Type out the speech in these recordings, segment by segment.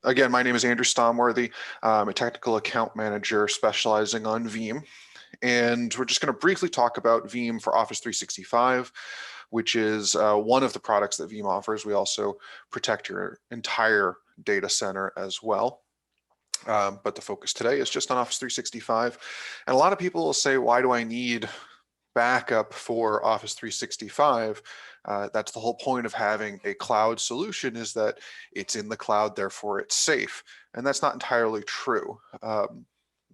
Again, my name is Andrew Stomworthy. I'm a technical account manager specializing on Veeam. And we're just going to briefly talk about Veeam for Office 365, which is one of the products that Veeam offers. We also protect your entire data center as well. But the focus today is just on Office 365. And a lot of people will say, why do I need backup for Office 365? That's the whole point of having a cloud solution, is that it's in the cloud, therefore it's safe. And that's not entirely true.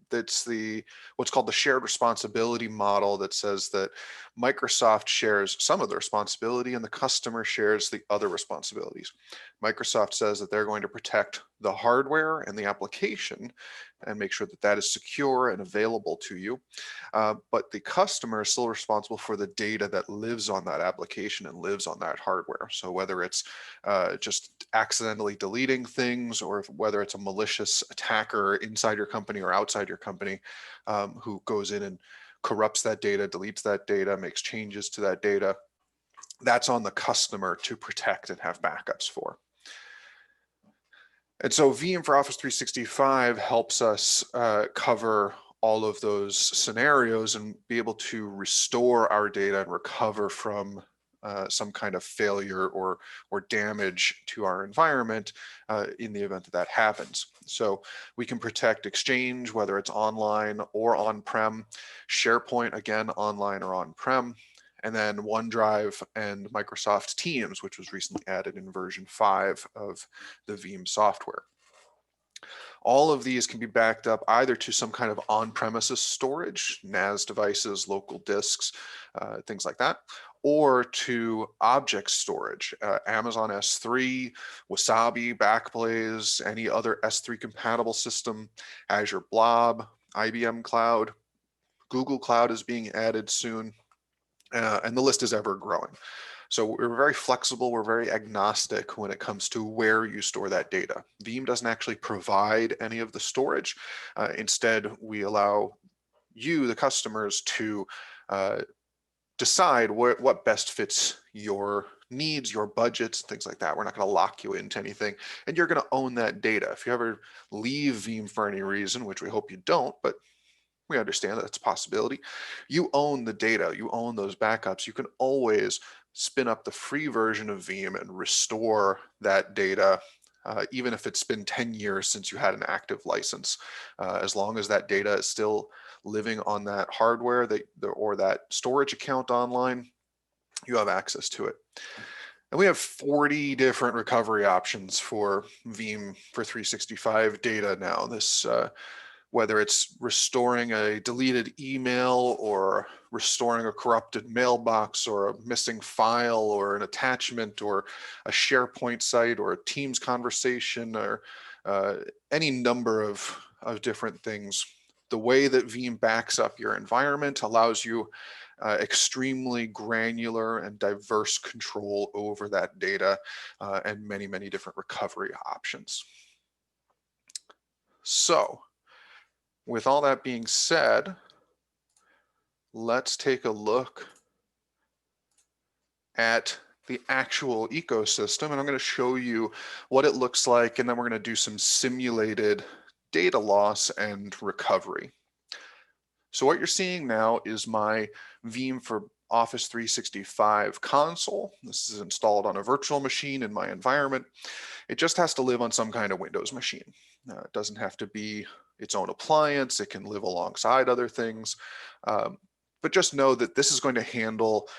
That's what's called the shared responsibility model, that says that Microsoft shares some of the responsibility and the customer shares the other responsibilities. Microsoft says that they're going to protect the hardware and the application and make sure that that is secure and available to you. But the customer is still responsible for the data that lives on that application and lives on that hardware. So whether it's just accidentally deleting things, or whether it's a malicious attacker inside your company or outside your company who goes in and corrupts that data, deletes that data, makes changes to that data, that's on the customer to protect and have backups for. And so Veeam for Office 365 helps us cover all of those scenarios and be able to restore our data and recover from some kind of failure or damage to our environment in the event that that happens. So we can protect Exchange, whether it's online or on-prem, SharePoint, again, online or on-prem, and then OneDrive and Microsoft Teams, which was recently added in version 5 of the Veeam software. All of these can be backed up either to some kind of on-premises storage, NAS devices, local disks, things like that, or to object storage, Amazon S3, Wasabi, Backblaze, any other S3 compatible system, Azure Blob, IBM Cloud, Google Cloud is being added soon, and the list is ever growing. So we're very flexible, we're very agnostic when it comes to where you store that data. Veeam doesn't actually provide any of the storage. Instead, we allow you, the customers, to decide what best fits your needs, your budgets, things like that. We're not going to lock you into anything, and you're going to own that data. If you ever leave Veeam for any reason, which we hope you don't, but we understand that it's a possibility, you own the data, you own those backups. You can always spin up the free version of Veeam and restore that data, even if it's been 10 years since you had an active license. As long as that data is still living on that hardware or that storage account online, you have access to it. And we have 40 different recovery options for Veeam for 365 data now. This whether it's restoring a deleted email, or restoring a corrupted mailbox, or a missing file, or an attachment, or a SharePoint site, or a Teams conversation, or any number of different things. The way that Veeam backs up your environment allows you extremely granular and diverse control over that data, and many, many different recovery options. So, with all that being said, let's take a look at the actual ecosystem, and I'm going to show you what it looks like, and then we're going to do some simulated data loss and recovery. So what you're seeing now is my Veeam for Office 365 console. This is installed on a virtual machine in my environment. It just has to live on some kind of Windows machine. It doesn't have to be its own appliance. It can live alongside other things. But just know that this is going to handle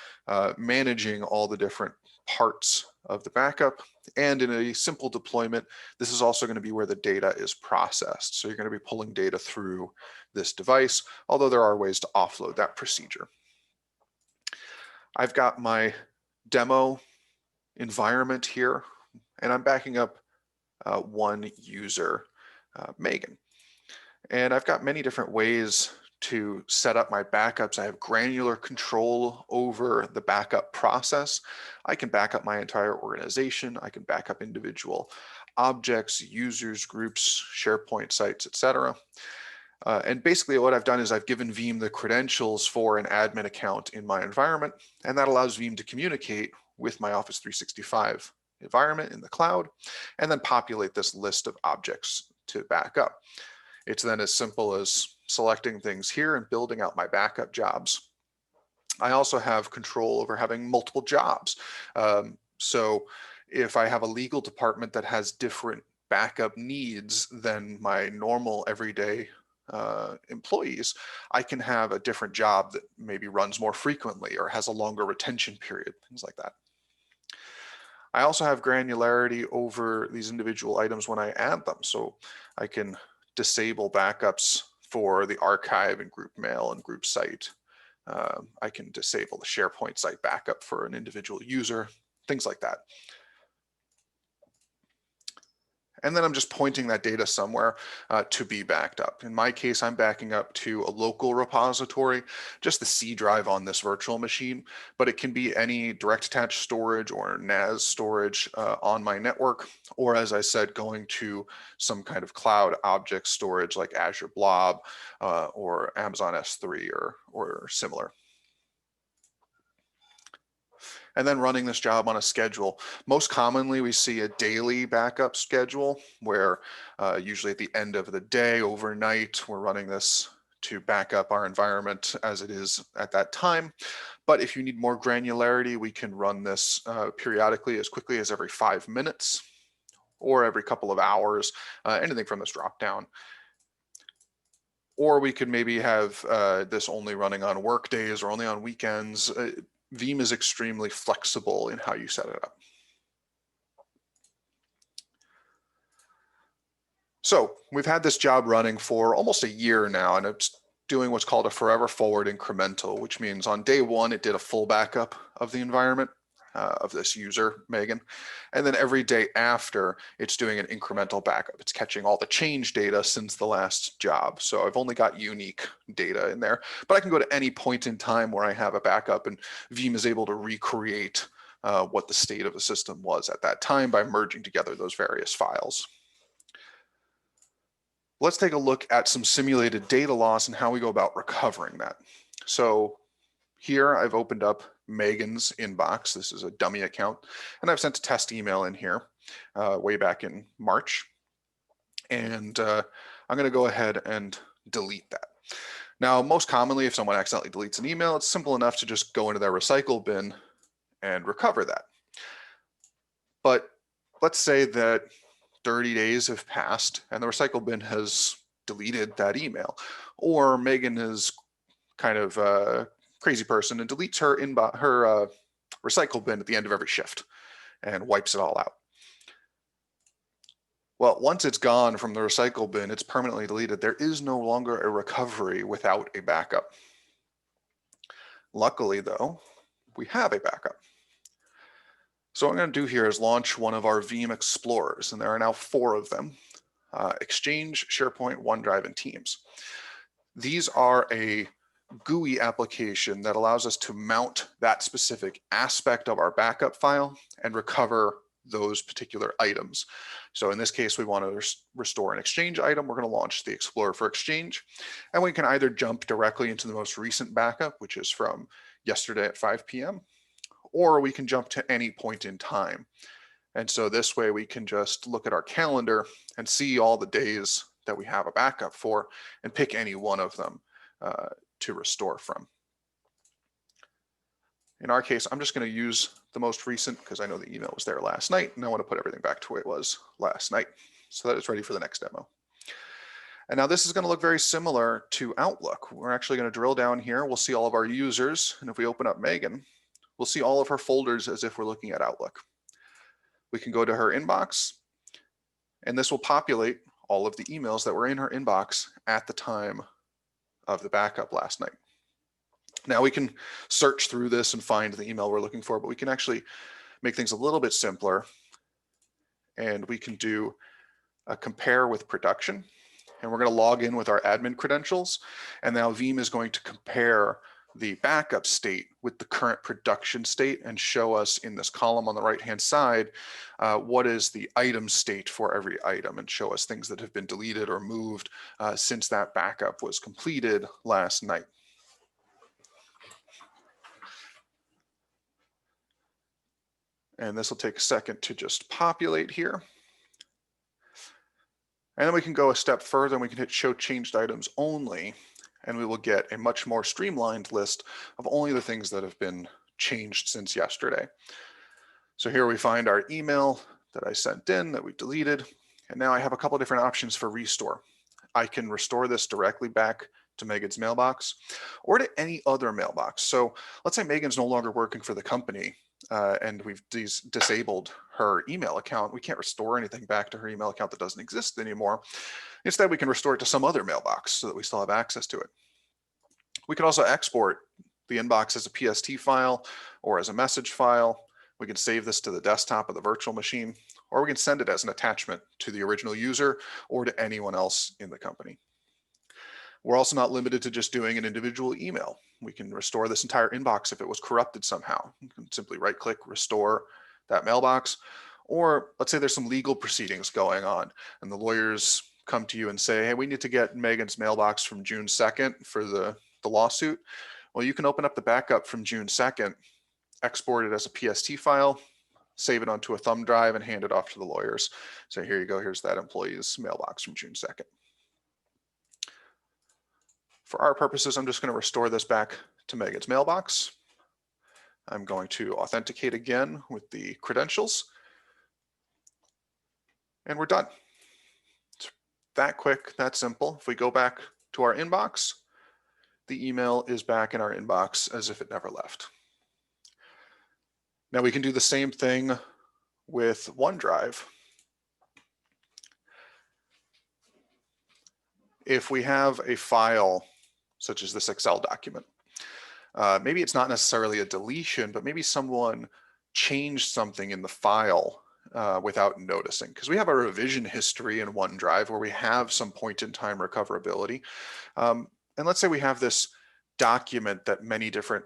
managing all the different parts of the backup. And in a simple deployment, this is also going to be where the data is processed. So you're going to be pulling data through this device, although there are ways to offload that procedure. I've got my demo environment here, and I'm backing up one user, Megan. And I've got many different ways to set up my backups. I have granular control over the backup process. I can back up my entire organization. I can back up individual objects, users, groups, SharePoint sites, etc. And basically what I've done is I've given Veeam the credentials for an admin account in my environment, and that allows Veeam to communicate with my Office 365 environment in the cloud, and then populate this list of objects to back up. It's then as simple as selecting things here and building out my backup jobs. I also have control over having multiple jobs. So if I have a legal department that has different backup needs than my normal everyday employees, I can have a different job that maybe runs more frequently or has a longer retention period, things like that. I also have granularity over these individual items when I add them. So I can disable backups for the archive and group mail and group site. I can disable the SharePoint site backup for an individual user, things like that. And then I'm just pointing that data somewhere to be backed up. In my case, I'm backing up to a local repository, just the C drive on this virtual machine, but it can be any direct attached storage or NAS storage on my network, or as I said, going to some kind of cloud object storage like Azure Blob or Amazon S3 or similar. And then running this job on a schedule. Most commonly, we see a daily backup schedule where usually at the end of the day, overnight, we're running this to back up our environment as it is at that time. But if you need more granularity, we can run this periodically as quickly as every 5 minutes or every couple of hours, anything from this drop down. Or we could maybe have this only running on work days or only on weekends. Veeam is extremely flexible in how you set it up. So we've had this job running for almost a year now, and it's doing what's called a forever forward incremental, which means on day one, it did a full backup of the environment of this user, Megan. And then every day after, it's doing an incremental backup. It's catching all the change data since the last job. So I've only got unique data in there, but I can go to any point in time where I have a backup, and Veeam is able to recreate what the state of the system was at that time by merging together those various files. Let's take a look at some simulated data loss and how we go about recovering that. So here I've opened up Megan's inbox. This is a dummy account, and I've sent a test email in here way back in March. And I'm going to go ahead and delete that. Now, most commonly, if someone accidentally deletes an email, it's simple enough to just go into their recycle bin and recover that. But let's say that 30 days have passed and the recycle bin has deleted that email, or Megan is kind of a crazy person and deletes her recycle bin at the end of every shift and wipes it all out. Well, once it's gone from the recycle bin, it's permanently deleted. There is no longer a recovery without a backup. Luckily, though, we have a backup. So what I'm going to do here is launch one of our Veeam Explorers, and there are now 4 of them: Exchange, SharePoint, OneDrive, and Teams. These are a GUI application that allows us to mount that specific aspect of our backup file and recover those particular items. So in this case, we want to restore an Exchange item. We're going to launch the Explorer for Exchange, and we can either jump directly into the most recent backup, which is from yesterday at 5 p.m., or we can jump to any point in time. And so this way we can just look at our calendar and see all the days that we have a backup for and pick any one of them to restore from. In our case, I'm just going to use the most recent because I know the email was there last night, and I want to put everything back to where it was last night so that it's ready for the next demo. And now this is going to look very similar to Outlook. We're actually going to drill down here. We'll see all of our users, and if we open up Megan, we'll see all of her folders as if we're looking at Outlook. We can go to her inbox, and this will populate all of the emails that were in her inbox at the time of the backup last night. Now we can search through this and find the email we're looking for, but we can actually make things a little bit simpler, and we can do a compare with production, and we're going to log in with our admin credentials, and now Veeam is going to compare the backup state with the current production state and show us in this column on the right hand side what is the item state for every item, and show us things that have been deleted or moved since that backup was completed last night. And this will take a second to just populate here. And then we can go a step further and we can hit show changed items only, and we will get a much more streamlined list of only the things that have been changed since yesterday. So here we find our email that I sent in that we deleted, and now I have a couple different options for restore. I can restore this directly back to Megan's mailbox or to any other mailbox. So let's say Megan's no longer working for the company and we've disabled her email account. We can't restore anything back to her email account that doesn't exist anymore. Instead, we can restore it to some other mailbox so that we still have access to it. We can also export the inbox as a PST file or as a message file. We can save this to the desktop of the virtual machine, or we can send it as an attachment to the original user or to anyone else in the company. We're also not limited to just doing an individual email. We can restore this entire inbox if it was corrupted somehow. You can simply right-click, restore that mailbox. Or let's say there's some legal proceedings going on and the lawyers come to you and say, hey, we need to get Megan's mailbox from June 2nd for the lawsuit. Well, you can open up the backup from June 2nd, export it as a PST file, save it onto a thumb drive, and hand it off to the lawyers. So here you go, here's that employee's mailbox from June 2nd. For our purposes, I'm just going to restore this back to Megan's mailbox. I'm going to authenticate again with the credentials. And we're done. It's that quick, that simple. If we go back to our inbox, the email is back in our inbox as if it never left. Now we can do the same thing with OneDrive. If we have a file such as this Excel document, maybe it's not necessarily a deletion, but maybe someone changed something in the file without noticing, because we have a revision history in OneDrive where we have some point in time recoverability. And let's say we have this document that many different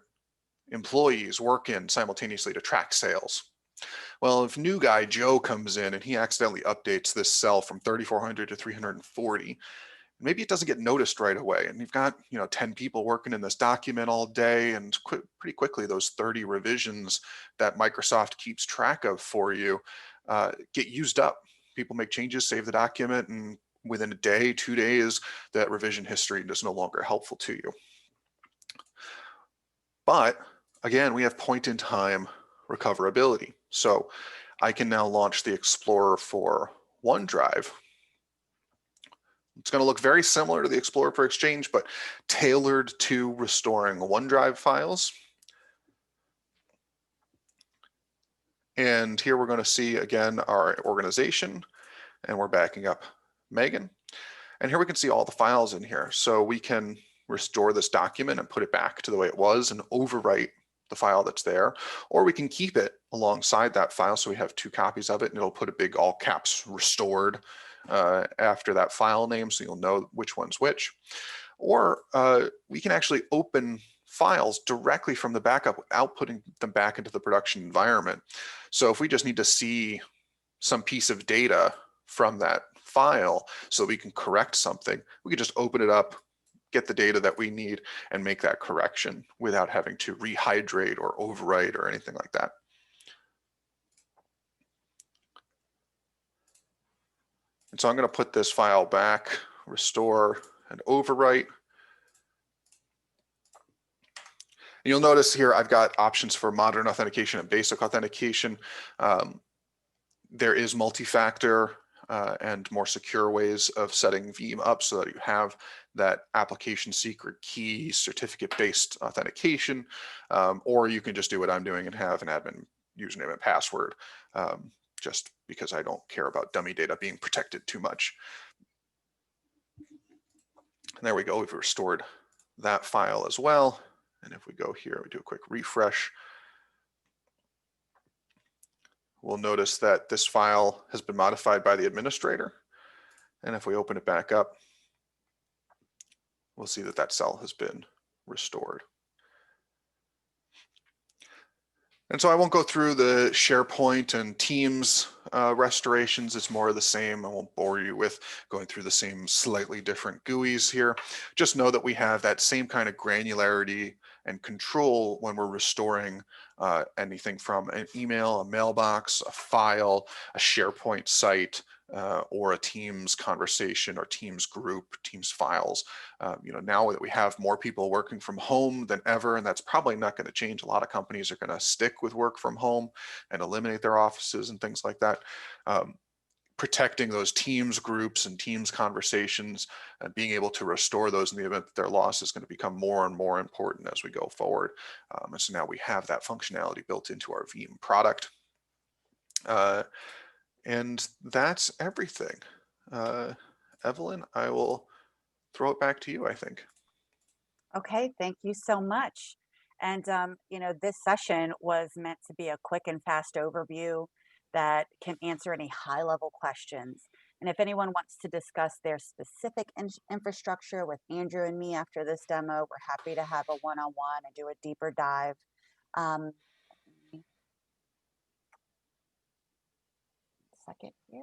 employees work in simultaneously to track sales. Well, if new guy Joe comes in and he accidentally updates this cell from 3,400 to 340, maybe it doesn't get noticed right away. And you've got 10 people working in this document all day, and pretty quickly those 30 revisions that Microsoft keeps track of for you get used up. People make changes, save the document, and within a day, 2 days, that revision history is no longer helpful to you. But again, we have point in time recoverability. So I can now launch the Explorer for OneDrive. It's going to look very similar to the Explorer for Exchange, but tailored to restoring OneDrive files. And here we're going to see again our organization, and we're backing up Megan. And here we can see all the files in here. So we can restore this document and put it back to the way it was and overwrite the file that's there, or we can keep it alongside that file. So we have 2 copies of it, and it'll put a big all caps restored after that file name, so you'll know which one's which. Or we can actually open files directly from the backup without putting them back into the production environment. So if we just need to see some piece of data from that file so we can correct something, we can just open it up, get the data that we need, and make that correction without having to rehydrate or overwrite or anything like that. And so I'm going to put this file back, restore, and overwrite. You'll notice here I've got options for modern authentication and basic authentication. There is multi-factor and more secure ways of setting Veeam up so that you have that application secret key certificate-based authentication, or you can just do what I'm doing and have an admin username and password, just because I don't care about dummy data being protected too much. And there we go, we've restored that file as well. And if we go here, we do a quick refresh, we'll notice that this file has been modified by the administrator. And if we open it back up, we'll see that that cell has been restored. And so I won't go through the SharePoint and Teams restorations. It's more of the same. I won't bore you with going through the same slightly different GUIs here. Just know that we have that same kind of granularity and control when we're restoring anything from an email, a mailbox, a file, a SharePoint site, or a Teams conversation or Teams group, Teams files. Now that we have more people working from home than ever, and that's probably not going to change. A lot of companies are going to stick with work from home and eliminate their offices and things like that. Um, Protecting those Teams groups and Teams conversations and being able to restore those in the event that they're lost is going to become more and more important as we go forward. And so now we have that functionality built into our Veeam product. Uh, and that's everything. Uh, Evelyn, I will throw it back to you, I think. Okay, thank you so much. And, this session was meant to be a quick and fast overview that can answer any high level questions. And if anyone wants to discuss their specific infrastructure with Andrew and me after this demo, we're happy to have a one on one and do a deeper dive. Um, Second here.